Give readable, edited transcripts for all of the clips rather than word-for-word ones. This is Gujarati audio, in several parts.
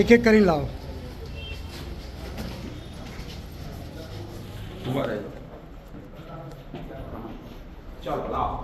एक एक કરીને લાવો. ચાલો લાવો.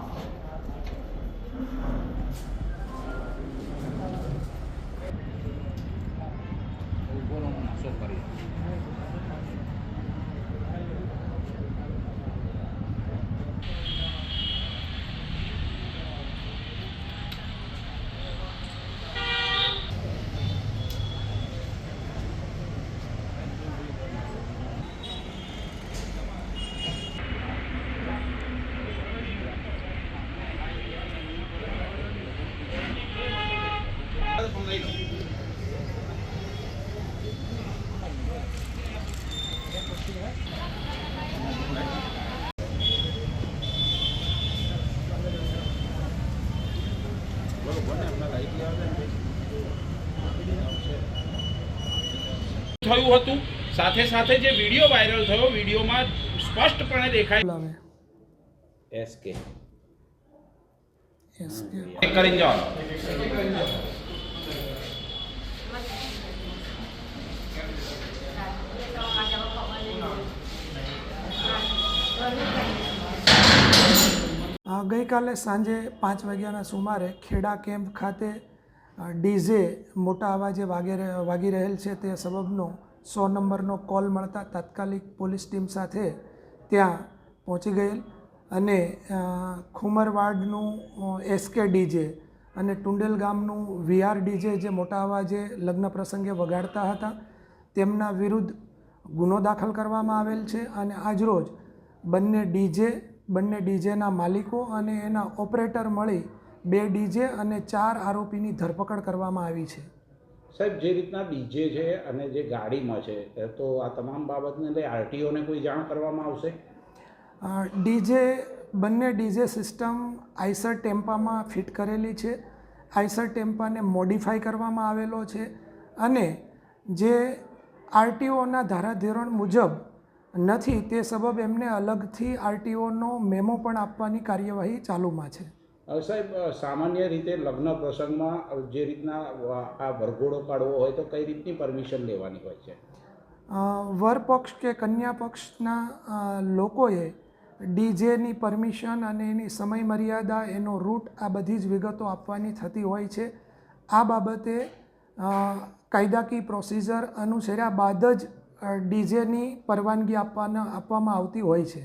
થયું હતું સાથે સાથે જે વિડિયો વાયરલ થયો વિડિયોમાં સ્પષ્ટપણે દેખાય એસકે કરીને જાઓ. ગઈકાલે સાંજે 5 વાગ્યાના સુમારે ખેડા કેમ્પ ખાતે ડીજે મોટા અવાજે વાગી રહેલ છે તે સબબનો 100 નંબરનો કોલ મળતા તાત્કાલિક પોલીસ ટીમ સાથે ત્યાં પહોંચી ગયેલ અને ખુમરવાડનું એસકે ડીજે અને ટુંડેલ ગામનું વીઆર ડીજે જે મોટા અવાજે લગ્ન પ્રસંગે વગાડતા હતા તેમના વિરુદ્ધ ગુનો દાખલ કરવામાં આવેલ છે અને આજરોજ બંને ડીજેના માલિકો અને એના ઓપરેટર મળી 2 ડીજે અને 4 આરોપીની ધરપકડ કરવામાં આવી છે. સાહેબ, જે રીતના ડીજે છે અને જે ગાડીમાં છે તો આ તમામ બાબતને લઈ આરટીઓને કોઈ જાણ કરવામાં આવશે? બંને ડીજે સિસ્ટમ આઈસર ટેમ્પામાં ફિટ કરેલી છે. આઈસર ટેમ્પાને મોડિફાઈ કરવામાં આવેલો છે અને જે આરટીઓના ધારાધોરણ મુજબ નથી તે સબબ એમને અલગથી આરટીઓનો મેમો પણ આપવાની કાર્યવાહી ચાલુમાં છે. સાહેબ, સામાન્ય રીતે લગ્ન પ્રસંગમાં જે રીતના આ વરઘોડો કાઢવો હોય તો કઈ રીતની પરમિશન લેવાની હોય છે? વર પક્ષ કે કન્યા પક્ષના લોકોએ ડીજેની પરમિશન અને એની સમય મર્યાદા, એનો રૂટ, આ બધી જ વિગતો આપવાની થતી હોય છે. આ બાબતે કાયદાકીય પ્રોસિજર અનુસર્યા બાદ જ ડીજેની પરવાનગી આપવામાં આવતી હોય છે.